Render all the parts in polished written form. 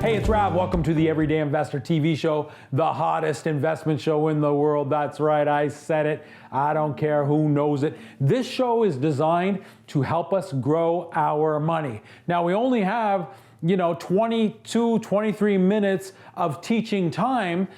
Hey, it's Rav. Welcome to the Everyday Investor TV show, the hottest investment show in the world. That's right, I said it. I don't care who knows it. This show is designed to help us grow our money. Now, we only have 22, 23 minutes of teaching time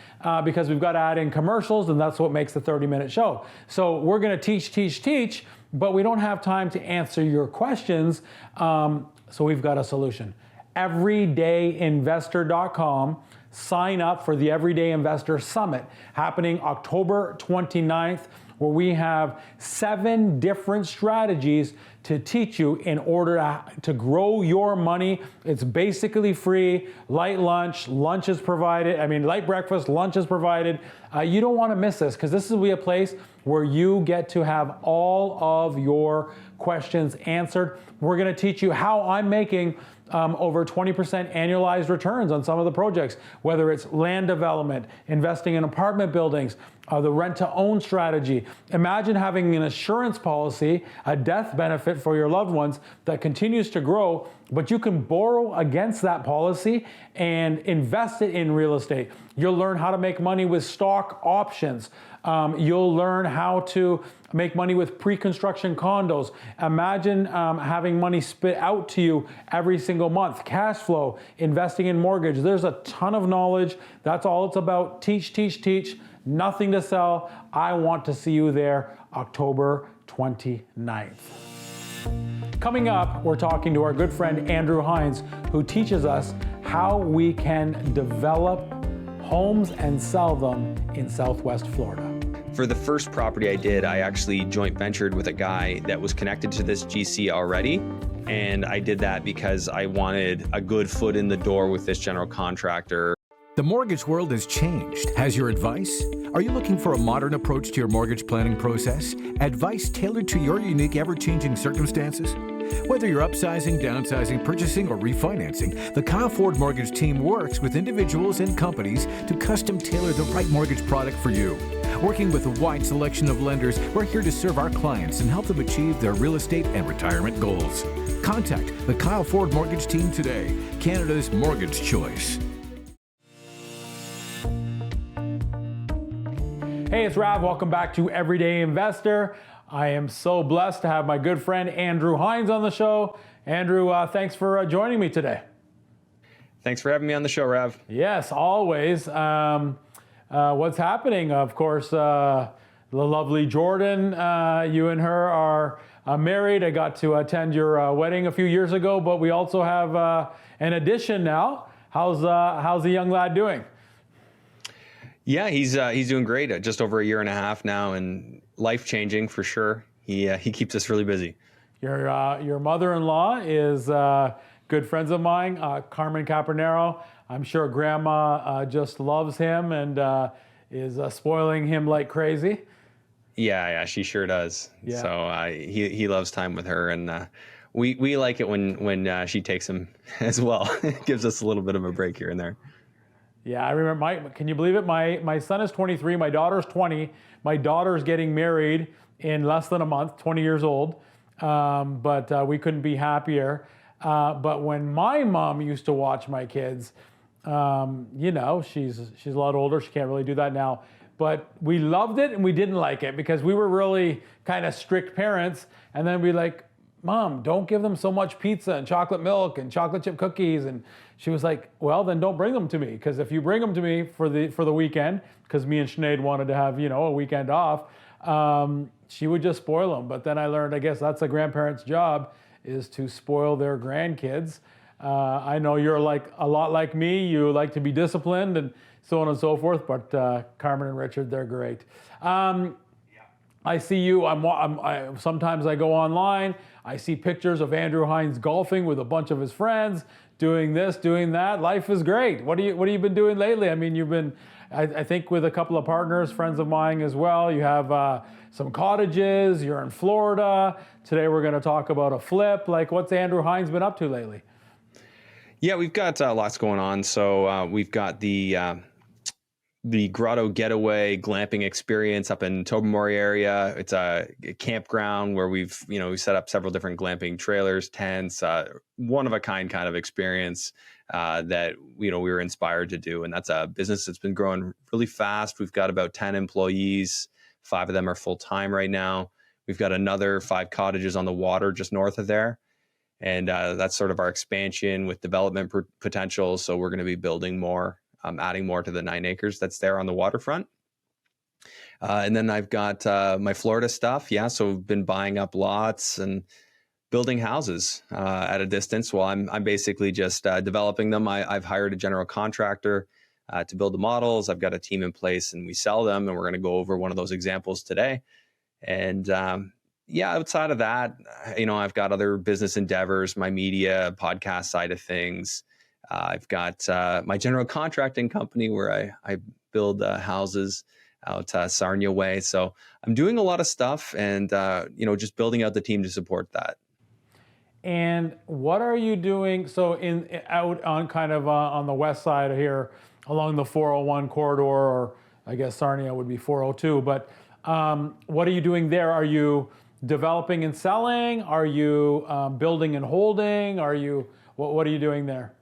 because we've got to add in commercials, and that's what makes the 30-minute show. So we're going to teach, but we don't have time to answer your questions, so we've got a solution. everydayinvestor.com. Sign up for the Everyday Investor Summit happening October 29th, where we have 7 different strategies to teach you in order to grow your money. It's basically free. Light lunch, lunch is provided. Light breakfast, lunch is provided. You don't want to miss this, because this will be a place where you get to have all of your questions answered. We're going to teach you how I'm making over 20% annualized returns on some of the projects, whether it's land development, investing in apartment buildings, the rent-to-own strategy. Imagine having an insurance policy, a death benefit for your loved ones that continues to grow, but you can borrow against that policy and invest it in real estate. You'll learn how to make money with stock options. You'll learn how to make money with pre-construction condos. Imagine having money spit out to you every single month. Cash flow, investing in mortgage. There's a ton of knowledge. That's all it's about. Teach. Nothing to sell. I want to see you there October 29th. Coming up, we're talking to our good friend Andrew Hines, who teaches us how we can develop homes and sell them in Southwest Florida. For the first property I did, I actually joint ventured with a guy that was connected to this GC already. And I did that because I wanted a good foot in the door with this general contractor. The mortgage world has changed. Has your advice? Are you looking for a modern approach to your mortgage planning process? Advice tailored to your unique, ever-changing circumstances? Whether you're upsizing, downsizing, purchasing, or refinancing, the Kyle Ford Mortgage team works with individuals and companies to custom tailor the right mortgage product for you. Working with a wide selection of lenders, we're here to serve our clients and help them achieve their real estate and retirement goals. Contact the Kyle Ford Mortgage team today, Canada's mortgage choice. Hey, it's Rav. Welcome back to Everyday Investor. I am so blessed to have my good friend Andrew Hines on the show. Andrew, thanks for joining me today. Thanks for having me on the show, Rav. Yes, always. What's happening? Of course, the lovely Jordan, you and her are married. I got to attend your wedding a few years ago, but we also have an addition now. How's the young lad doing? Yeah, he's doing great. Just over a year and a half now, and life-changing for sure. He keeps us really busy. Your mother-in-law is good friends of mine, Carmen Capernero. I'm sure Grandma just loves him and is spoiling him like crazy. Yeah, she sure does. Yeah. So he loves time with her, and we like it when she takes him as well. It gives us a little bit of a break here and there. Yeah, I remember. Can you believe it? My son is 23. My daughter's 20. My daughter's getting married in less than a month, 20 years old. But we couldn't be happier. But when my mom used to watch my kids, she's a lot older. She can't really do that now. But we loved it and we didn't like it because we were really kind of strict parents. And then we like, Mom, don't give them so much pizza and chocolate milk and chocolate chip cookies. And she was like, well, then don't bring them to me. Because if you bring them to me for the weekend, because me and Sinead wanted to have, a weekend off, she would just spoil them. But then I learned, I guess that's a grandparent's job, is to spoil their grandkids. I know you're like a lot like me. You like to be disciplined and so on and so forth. But Carmen and Richard, they're great. I see you. Sometimes I go online. I see pictures of Andrew Hines golfing with a bunch of his friends, doing this, doing that. Life is great. What have you been doing lately? I mean, you've been, I think, with a couple of partners, friends of mine as well. You have some cottages. You're in Florida. Today we're going to talk about a flip. Like, what's Andrew Hines been up to lately? Yeah, we've got lots going on. So we've got the the Grotto Getaway glamping experience up in Tobermory area. It's a campground where we set up several different glamping trailers, tents, one of a kind of experience that we were inspired to do. And that's a business that's been growing really fast. We've got about 10 employees. 5 of them are full time right now. We've got another 5 cottages on the water just north of there. And that's sort of our expansion with development potential. So we're going to be building more, adding more to the 9 acres that's there on the waterfront. And then I've got my Florida stuff. Yeah, so we've been buying up lots and building houses at a distance. Well, I'm basically just developing them. I've hired a general contractor to build the models. I've got a team in place and we sell them. And we're going to go over one of those examples today. And outside of that, I've got other business endeavors, my media, podcast side of things. I've got my general contracting company where I build houses out Sarnia way. So I'm doing a lot of stuff and, just building out the team to support that. And what are you doing? So out on on the west side here along the 401 corridor, or I guess Sarnia would be 402, but what are you doing there? Are you developing and selling? Are you building and holding? What are you doing there?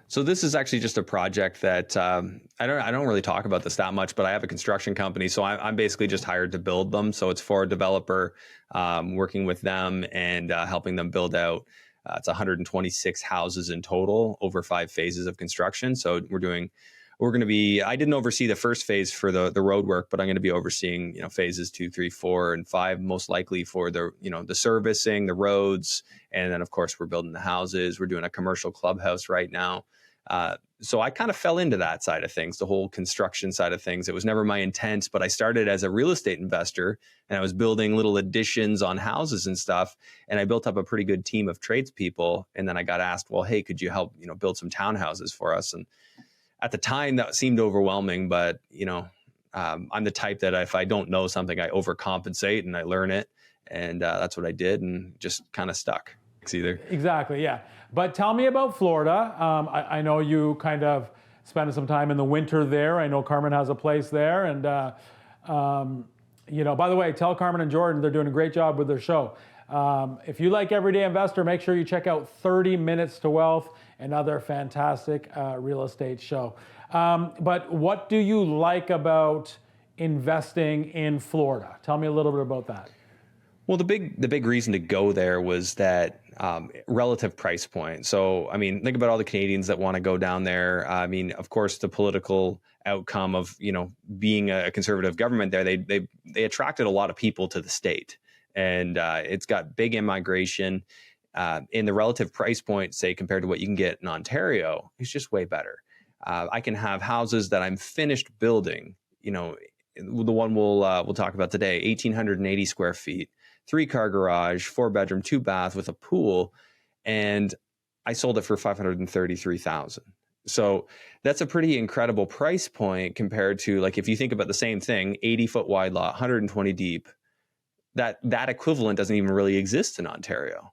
So this is actually just a project that I don't really talk about this that much, but I have a construction company, so I'm basically just hired to build them. So it's for a developer, working with them and helping them build out. It's 126 houses in total over 5 phases of construction. So I didn't oversee the first phase for the road work, but I'm going to be overseeing, phases 2, 3, 4, and 5, most likely for the servicing, the roads. And then of course we're building the houses. We're doing a commercial clubhouse right now. So I kind of fell into that side of things, the whole construction side of things. It was never my intent, but I started as a real estate investor and I was building little additions on houses and stuff. And I built up a pretty good team of tradespeople. And then I got asked, well, hey, could you help, build some townhouses for us? And at the time that seemed overwhelming, but I'm the type that if I don't know something, I overcompensate and I learn it. And that's what I did and just kind of stuck. Exactly, yeah. But tell me about Florida. I know you kind of spent some time in the winter there. I know Carmen has a place there. And, by the way, tell Carmen and Jordan they're doing a great job with their show. If you like Everyday Investor, make sure you check out 30 Minutes to Wealth, another fantastic real estate show. But what do you like about investing in Florida? Tell me a little bit about that. Well, the big reason to go there was that relative price point. So, think about all the Canadians that want to go down there. Of course, the political outcome of, being a conservative government there, they attracted a lot of people to the state. And it's got big immigration. In the relative price point, say, compared to what you can get in Ontario, it's just way better. I can have houses that I'm finished building, the one we'll talk about today, 1,880 square feet. 3-car garage, 4-bedroom, 2-bath with a pool, and I sold it for $533,000. So that's a pretty incredible price point compared to, like, if you think about the same thing, 80-foot wide lot, 120 deep. That equivalent doesn't even really exist in Ontario.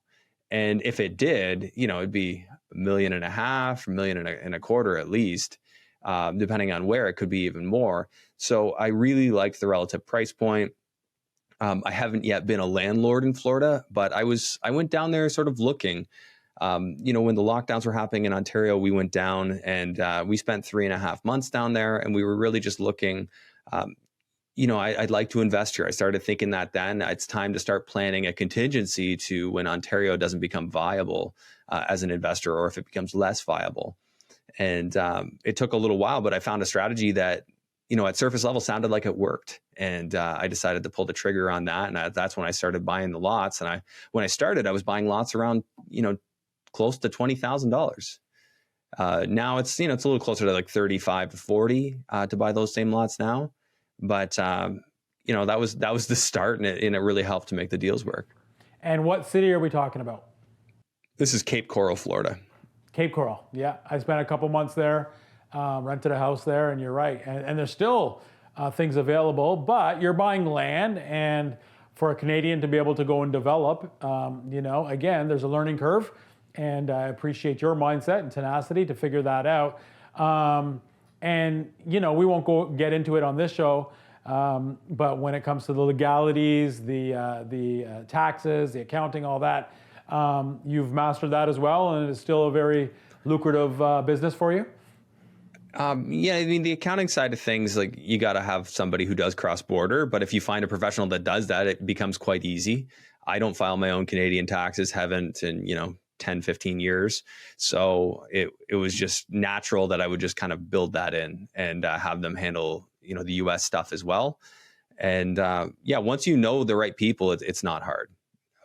And if it did, it'd be $1.5 million, $1.25 million at least, depending on where. It could be even more. So I really liked the relative price point. I haven't yet been a landlord in Florida, but I went down there sort of looking. When the lockdowns were happening in Ontario, we went down and we spent 3.5 months down there, and we were really just looking. I'd like to invest here. I started thinking that then it's time to start planning a contingency to when Ontario doesn't become viable as an investor, or if it becomes less viable. And it took a little while, but I found a strategy that, at surface level sounded like it worked. And I decided to pull the trigger on that. And that's when I started buying the lots. And when I started, I was buying lots around, close to $20,000. Now it's, it's a little closer to like 35 to 40 to buy those same lots now. But, that was the start, and it really helped to make the deals work. And what city are we talking about? This is Cape Coral, Florida. Cape Coral, yeah. I spent a couple months there, rented a house there, and you're right. And there's still things available, but you're buying land, and for a Canadian to be able to go and develop, again, there's a learning curve, and I appreciate your mindset and tenacity to figure that out. And, you know, we won't get into it on this show, but when it comes to the legalities, the taxes, the accounting, all that, you've mastered that as well, and it's still a very lucrative business for you? Yeah, I mean, the accounting side of things, like you got to have somebody who does cross border. But if you find a professional that does that, it becomes quite easy. I don't file my own Canadian taxes, haven't in, 10, 15 years. So it was just natural that I would just kind of build that in and have them handle, the US stuff as well. And once you know the right people, it's not hard.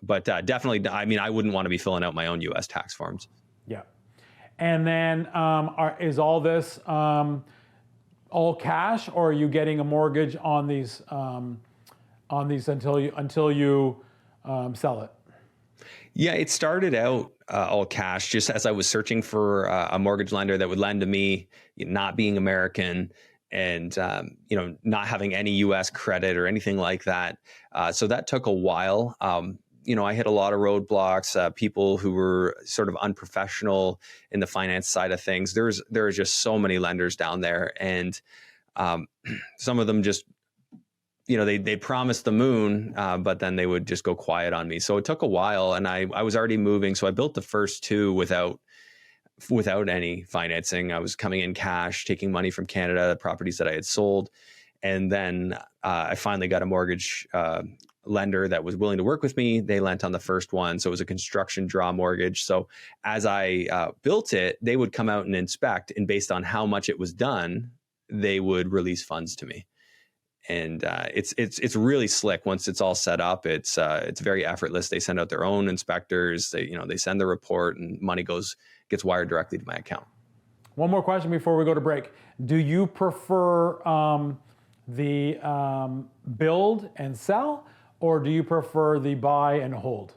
But definitely, I mean, I wouldn't want to be filling out my own US tax forms. Yeah. And then is all this all cash, or are you getting a mortgage on these until you sell it? Yeah, it started out all cash, just as I was searching for a mortgage lender that would lend to me, not being American and not having any U.S. credit or anything like that. So that took a while. I hit a lot of roadblocks, people who were sort of unprofessional in the finance side of things. There are just so many lenders down there, and some of them just, they promised the moon, but then they would just go quiet on me. So it took a while, and I was already moving. So I built the first two without any financing. I was coming in cash, taking money from Canada, the properties that I had sold, and then I finally got a mortgage lender that was willing to work with me. They lent on the first one. So it was a construction draw mortgage. So as I built it, they would come out and inspect, and based on how much it was done, they would release funds to me. And it's really slick once it's all set up. It's very effortless. They send out their own inspectors. They send the report, and money gets wired directly to my account. One more question before we go to break. Do you prefer the build and sell, or do you prefer the buy and hold?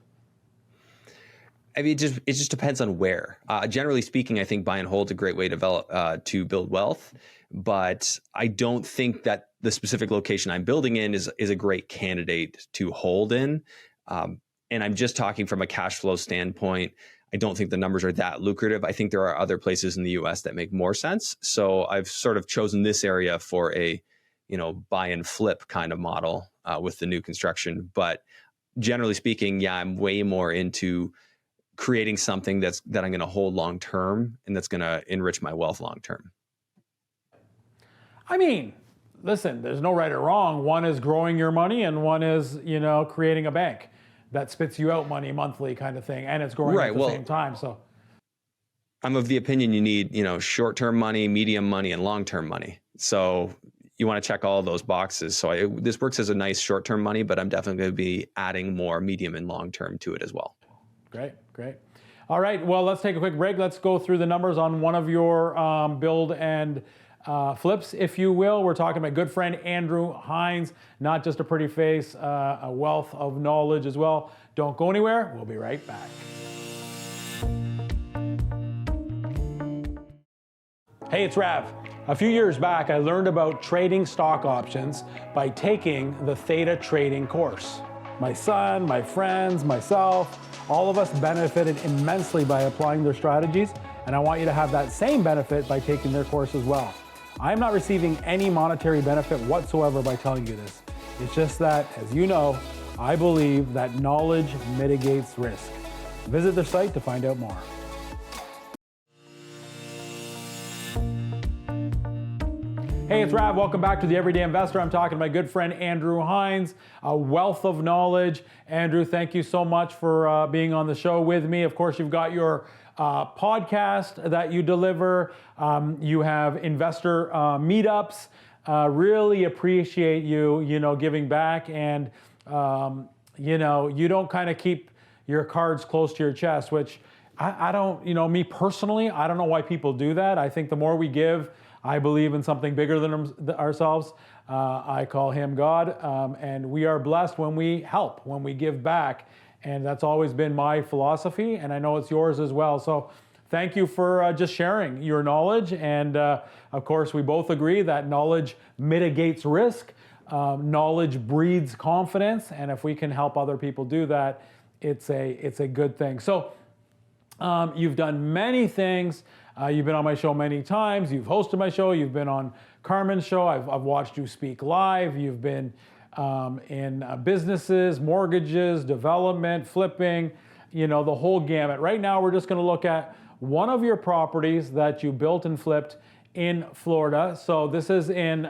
I mean, it just depends on where. Generally speaking, I think buy and hold is a great way to build wealth, but I don't think that the specific location I'm building in is a great candidate to hold in. And I'm just talking from a cash flow standpoint. I don't think the numbers are that lucrative. I think there are other places in the US that make more sense. So I've sort of chosen this area for a, buy and flip kind of model with the new construction. But generally speaking, yeah, I'm way more into creating something that I'm going to hold long term and that's going to enrich my wealth long term. I mean, listen, there's no right or wrong. One is growing your money, and one is, creating a bank that spits you out money monthly kind of thing, and it's growing at the same time. So I'm of the opinion you need, short-term money, medium money, and long-term money. So you want to check all of those boxes. So this works as a nice short-term money, but I'm definitely going to be adding more medium and long-term to it as well. Great. All right, well, let's take a quick break. Let's go through the numbers on one of your build and flips, if you will. We're talking about good friend Andrew Hines, not just a pretty face, a wealth of knowledge as well. Don't go anywhere. We'll be right back. Hey, it's Rav. A few years back, I learned about trading stock options by taking the Theta Trading course. My son, my friends, myself, all of us benefited immensely by applying their strategies, and I want you to have that same benefit by taking their course as well. I'm not receiving any monetary benefit whatsoever by telling you this. It's just that, as you know, I believe that knowledge mitigates risk. Visit their site to find out more. Hey, it's Rav. Welcome back to The Everyday Investor. I'm talking to my good friend Andrew Hines, a wealth of knowledge. Andrew, thank you so much for being on the show with me. Of course, you've got your podcast that you deliver. You have investor meetups. Really appreciate you, giving back, and you don't kind of keep your cards close to your chest, which I don't, me personally, I don't know why people do that. I think the more we give, I believe in something bigger than ourselves. I call him God, and we are blessed when we help, when we give back. And that's always been my philosophy, and I know it's yours as well. So thank you for just sharing your knowledge. And of course, we both agree that knowledge mitigates risk. Knowledge breeds confidence. And if we can help other people do that, it's a good thing. So you've done many things. You've been on my show many times. You've hosted my show. You've been on Carmen's show. I've watched you speak live. You've been in businesses, mortgages, development, flipping, the whole gamut. Right now, we're just going to look at one of your properties that you built and flipped in Florida. So this is in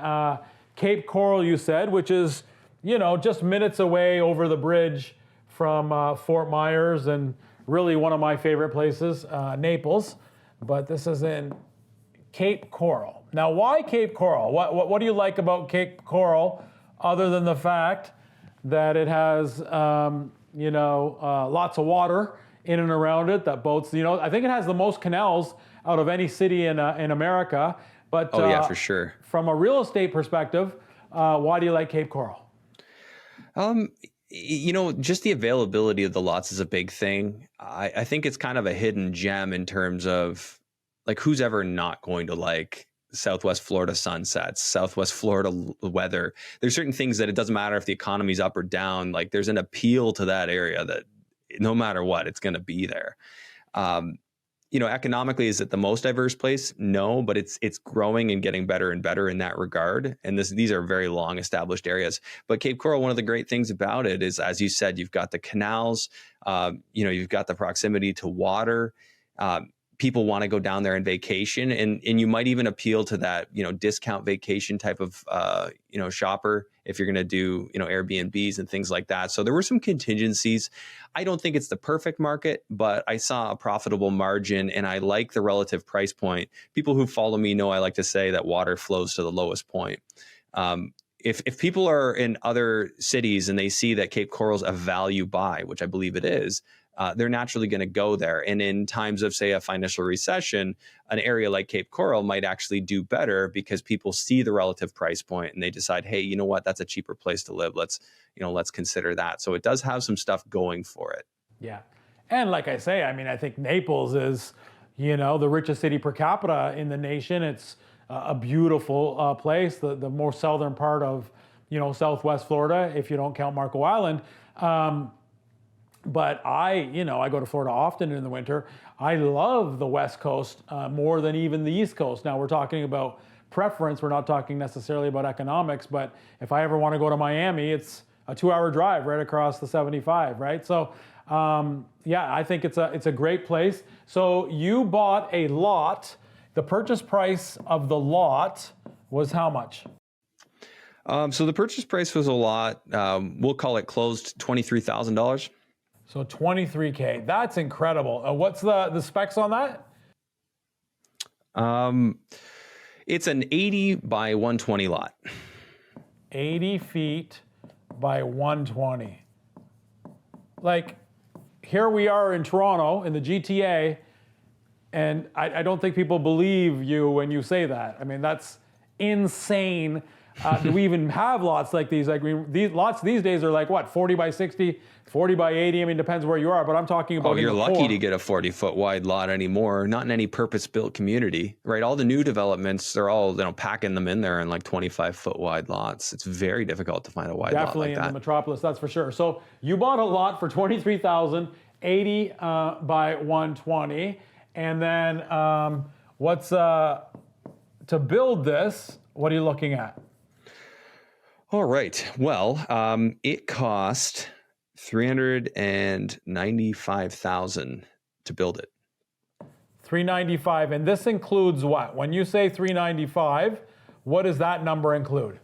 Cape Coral, you said, which is, just minutes away over the bridge from Fort Myers, and really one of my favorite places, Naples. But this is in Cape Coral. Now, why Cape Coral? What do you like about Cape Coral, other than the fact that it has, lots of water in and around it, that boats, I think it has the most canals out of any city in America. But yeah, for sure. From a real estate perspective, why do you like Cape Coral? Just the availability of the lots is a big thing. I think it's kind of a hidden gem in terms of like who's ever not going to like Southwest Florida sunsets, Southwest Florida weather. There's certain things that it doesn't matter if the economy's up or down. Like there's an appeal to that area that no matter what, it's going to be there. Economically, is it the most diverse place? No, but it's growing and getting better and better in that regard. And these are very long established areas. But Cape Coral, one of the great things about it is, as you said, you've got the canals, you've got the proximity to water. People want to go down there and vacation, and you might even appeal to that, discount vacation type of, shopper if you're going to do, Airbnbs and things like that. So there were some contingencies. I don't think it's the perfect market, but I saw a profitable margin and I like the relative price point. People who follow me know I like to say that water flows to the lowest point. If people are in other cities and they see that Cape Coral's a value buy, which I believe it is, they're naturally going to go there. And in times of, say, a financial recession, an area like Cape Coral might actually do better because people see the relative price point and they decide, hey, you know what, that's a cheaper place to live. Let's consider that. So it does have some stuff going for it. Yeah. And like I say, I think Naples is, the richest city per capita in the nation. It's a beautiful place, the more southern part of, Southwest Florida, if you don't count Marco Island. But I go to Florida often in the winter. I love the West Coast more than even the East Coast. Now we're talking about preference. We're not talking necessarily about economics, but if I ever want to go to Miami, it's a 2-hour drive right across the 75, right? So I think it's a great place. So you bought a lot. The purchase price of the lot was how much? So the purchase price was a lot. We'll call it closed $23,000. So $23K, that's incredible. What's the specs on that? It's an 80 by 120 lot. 80 feet by 120. Like, here we are in Toronto, in the GTA, and I don't think people believe you when you say that. That's insane. Do we even have lots like these? These lots these days are like what, 40 by 60, 40 by 80? Depends where you are, but I'm talking about. Oh, you're lucky to get a 40-foot wide lot anymore. Not in any purpose-built community, right? All the new developments, they're all packing them in there in like 25-foot wide lots. It's very difficult to find a wide lot like that. Definitely in the metropolis, that's for sure. So you bought a lot for $23,000, 80 by 120, and then what's to build this? What are you looking at? All right. Well, it cost $395,000 to build it. $395,000, and this includes what? When you say $395,000, what does that number include?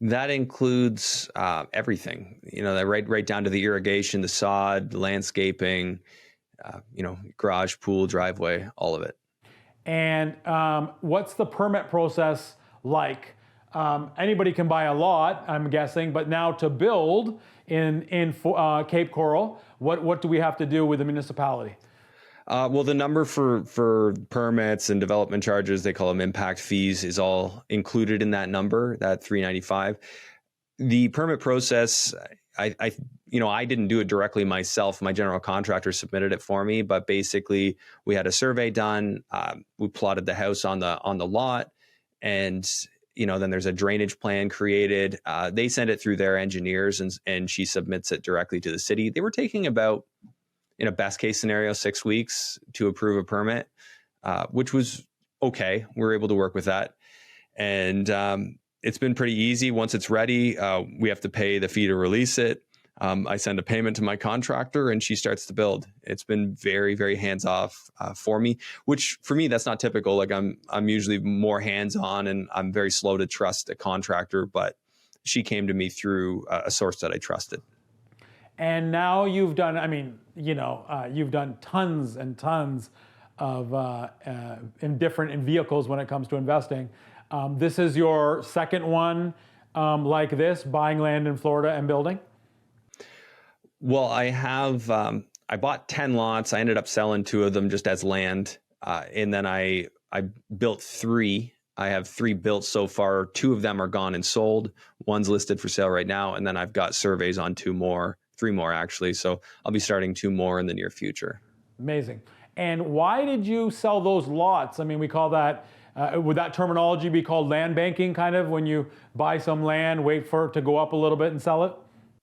That includes everything. Right down to the irrigation, the sod, the landscaping, garage, pool, driveway, all of it. And what's the permit process like? Anybody can buy a lot, I'm guessing, but now to build in Cape Coral, what do we have to do with the municipality? Well, the number for permits and development charges, they call them impact fees, is all included in that number, that $395,000. The permit process, I didn't do it directly myself. My general contractor submitted it for me, but basically we had a survey done. We plotted the house on the lot, and then there's a drainage plan created. They send it through their engineers, and she submits it directly to the city. They were taking about, in a best case scenario, 6 weeks to approve a permit. which was okay. We were able to work with that. And it's been pretty easy. Once it's ready, we have to pay the fee to release it. I send a payment to my contractor and she starts to build. It's been very, very hands off for me, which for me, that's not typical. Like I'm usually more hands on and I'm very slow to trust a contractor, but she came to me through a source that I trusted. And now you've done, I mean, you've done tons and tons of in vehicles when it comes to investing. This is your second one like this, buying land in Florida and building? Well, I have, I bought 10 lots. I ended up selling 2 of them just as land. And then I built 3. I have 3 built so far. 2 of them are gone and sold. One's listed for sale right now. And then I've got surveys on 2 more, 3 more actually. So I'll be starting 2 more in the near future. Amazing. And why did you sell those lots? I mean, we call that, would that terminology be called land banking, kind of, when you buy some land, wait for it to go up a little bit and sell it?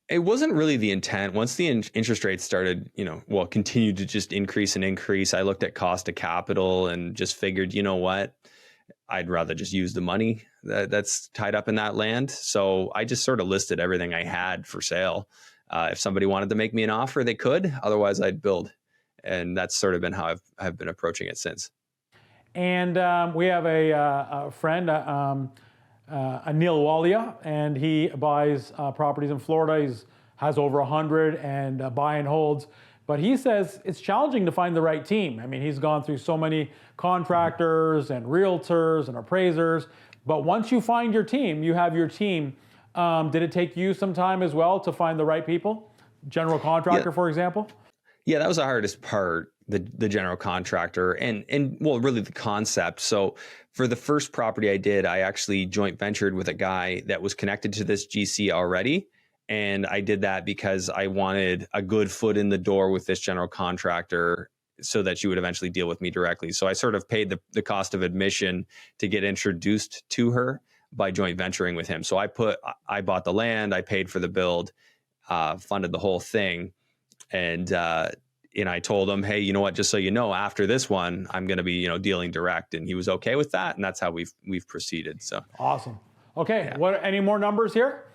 It wasn't really the intent. Once the interest rates started, continued to just increase and increase, I looked at cost of capital and just figured, you know what, I'd rather just use the money that's tied up in that land. So I just sort of listed everything I had for sale. If somebody wanted to make me an offer, they could. Otherwise, I'd build. And that's sort of been how I've been approaching it since. And we have a friend, Neil Walia, and he buys properties in Florida. He has over 100 and buy and holds. But he says it's challenging to find the right team. I mean, he's gone through so many contractors and realtors and appraisers. But once you find your team, you have your team. Did it take you some time as well to find the right people? General contractor, for example? Yeah, that was the hardest part, the general contractor and well, really the concept. So for the first property I did, I actually joint ventured with a guy that was connected to this GC already. And I did that because I wanted a good foot in the door with this general contractor so that she would eventually deal with me directly. So I sort of paid the cost of admission to get introduced to her by joint venturing with him. So I bought the land, I paid for the build, funded the whole thing. And I told him, hey, you know what, just so you know, after this one, I'm going to be, dealing direct. And he was okay with that. And that's how we've proceeded. So awesome. Okay. Yeah. What, any more numbers here?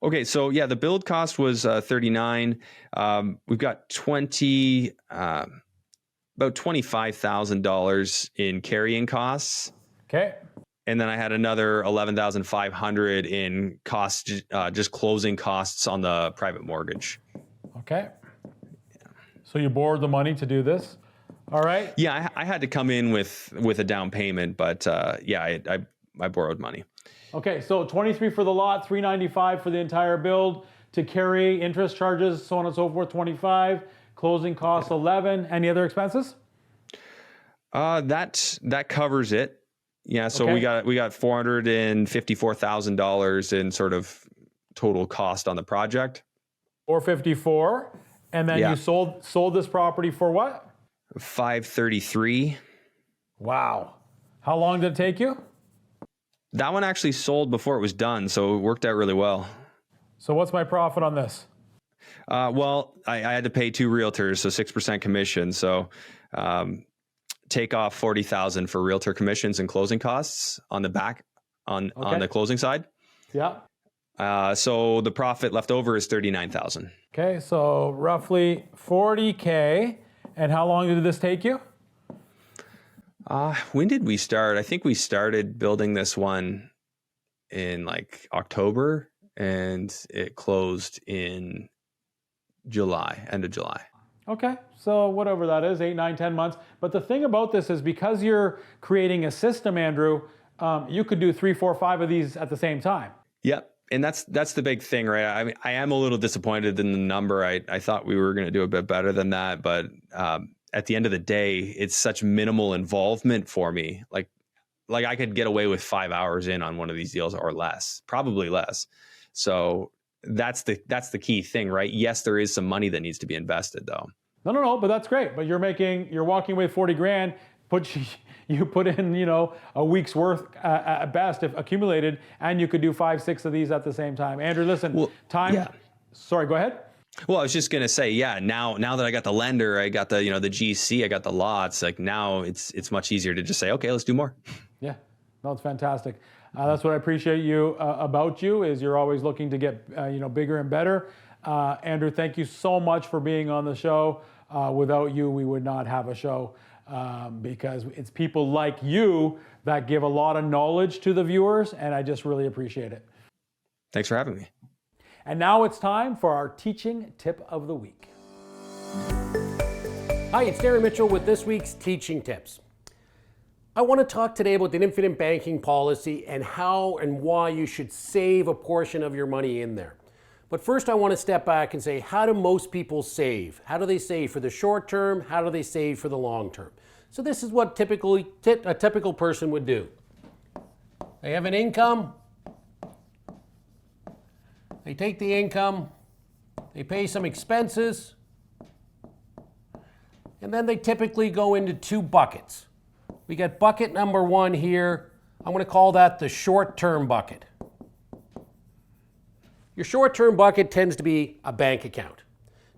Okay. So yeah, the build cost was 39. We've got about $25,000 in carrying costs. Okay. And then I had another $11,500 in costs, just closing costs on the private mortgage. Okay. So you borrowed the money to do this? All right. Yeah, I had to come in with a down payment, but I borrowed money. Okay, so 23 for the lot, 395 for the entire build. To carry interest charges, so on and so forth, 25. Closing costs 11. Any other expenses? That covers it. Yeah, so Okay. we got $454,000 in sort of total cost on the project. 454. And then you sold this property for what? $533. Wow. How long did it take you? That one actually sold before it was done, so it worked out really well. So what's my profit on this? Well, I had to pay 2 realtors, so 6% commission. So take off $40,000 for realtor commissions and closing costs on the back on the closing side. Yeah. So the profit left over is $39,000. Okay, so roughly 40K. And how long did this take you? When did we start? I think we started building this one in like October and it closed in July, end of July. Okay, so whatever that is, 8, 9, 10 months. But the thing about this is because you're creating a system, Andrew, you could do 3, 4, 5 of these at the same time. Yep. And that's the big thing, right? I mean, I am a little disappointed in the number. I thought we were going to do a bit better than that, but at the end of the day, it's such minimal involvement for me. Like I could get away with 5 hours in on one of these deals or less, probably less. So that's the key thing, right? Yes, there is some money that needs to be invested, though. No, but that's great. But you're walking away 40 grand. You put in, a week's worth at best if accumulated, and you could do 5, 6 of these at the same time. Andrew, listen, time. Yeah. Sorry, go ahead. Well, I was just gonna say, yeah. Now that I got the lender, I got the the GC, I got the law. It's like now it's much easier to just say, okay, let's do more. Yeah, no, it's fantastic. That's what I appreciate about you is you're always looking to get bigger and better. Andrew, thank you so much for being on the show. Without you, we would not have a show because it's people like you that give a lot of knowledge to the viewers, and I just really appreciate it. Thanks for having me. And now it's time for our teaching tip of the week. Hi, it's Darren Mitchell with this week's teaching tips. I want to talk today about the infinite banking policy and how and why you should save a portion of your money in there. But first I want to step back and say, how do most people save? How do they save for the short term? How do they save for the long term? So this is what a typical person would do. They have an income. They take the income, they pay some expenses, and then they typically go into two buckets. We got bucket number one here. I'm going to call that the short-term bucket. Your short-term bucket tends to be a bank account.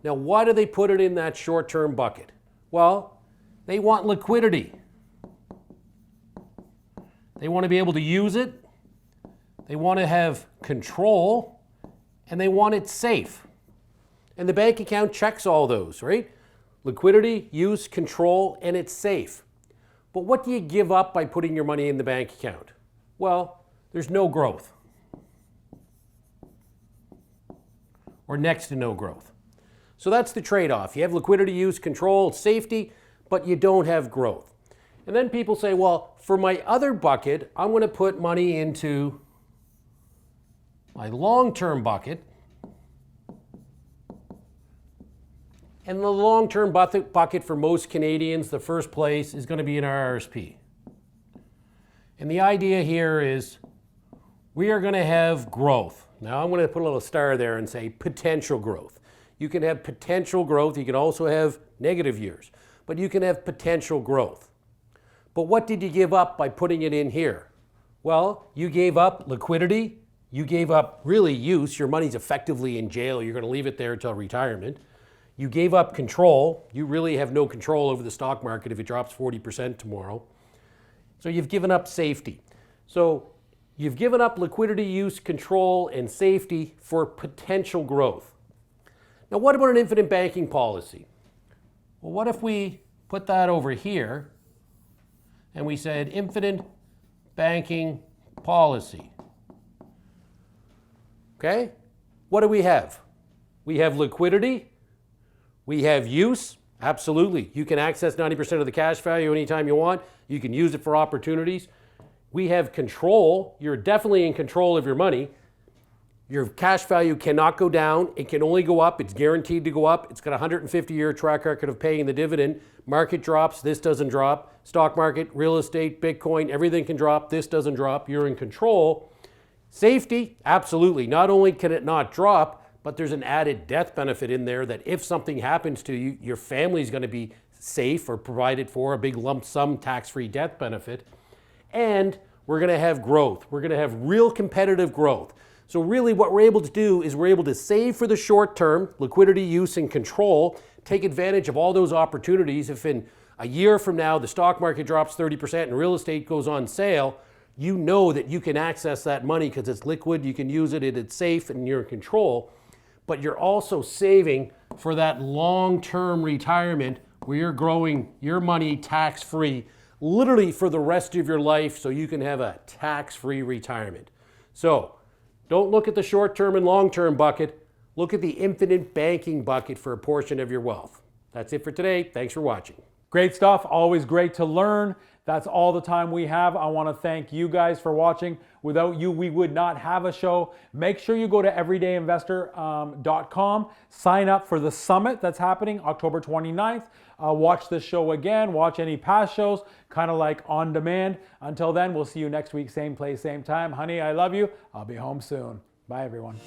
Now, why do they put it in that short-term bucket? Well, they want liquidity. They want to be able to use it. They want to have control. And they want it safe. And the bank account checks all those, right? Liquidity, use, control, and it's safe. But what do you give up by putting your money in the bank account? Well, there's no growth. Or next to no growth. So that's the trade-off. You have liquidity, use, control, safety, but you don't have growth. And then people say, well, for my other bucket, I'm going to put money into my long-term bucket, and the long-term bucket for most Canadians, the first place is going to be in our RSP. And the idea here is we are going to have growth. Now I'm going to put a little star there and say potential growth. You can have potential growth. You can also have negative years, but you can have potential growth. But what did you give up by putting it in here? Well, you gave up liquidity. You gave up really use. Your money's effectively in jail. You're going to leave it there until retirement. You gave up control. You really have no control over the stock market if it drops 40% tomorrow. So you've given up safety. So you've given up liquidity, use, control, and safety for potential growth. Now what about an infinite banking policy? Well, what if we put that over here and we said infinite banking policy? Okay, what do we have? We have liquidity, we have use, absolutely. You can access 90% of the cash value anytime you want. You can use it for opportunities. We have control. You're definitely in control of your money. Your cash value cannot go down. It can only go up. It's guaranteed to go up. It's got a 150-year track record of paying the dividend. Market drops, this doesn't drop. Stock market, real estate, Bitcoin, everything can drop. This doesn't drop. You're in control. Safety, absolutely. Not only can it not drop, but there's an added death benefit in there that if something happens to you, your family's going to be safe or provided for, a big lump sum tax-free death benefit. And we're going to have growth. We're going to have real competitive growth. So really what we're able to do is we're able to save for the short term, liquidity, use, and control, take advantage of all those opportunities. If in a year from now the stock market drops 30% and real estate goes on sale, you know that you can access that money because it's liquid, you can use it, it's safe, and you're in control. But you're also saving for that long-term retirement where you're growing your money tax-free, literally for the rest of your life, so you can have a tax-free retirement. So don't look at the short-term and long-term bucket. Look at the infinite banking bucket for a portion of your wealth. That's it for today. Thanks for watching. Great stuff. Always great to learn. That's all the time we have. I want to thank you guys for watching. Without you, we would not have a show. Make sure you go to everydayinvestor.com. Sign up for the summit that's happening October 29th. Watch this show again. Watch any past shows, kind of like on demand. Until then, we'll see you next week, same place, same time. Honey, I love you. I'll be home soon. Bye, everyone.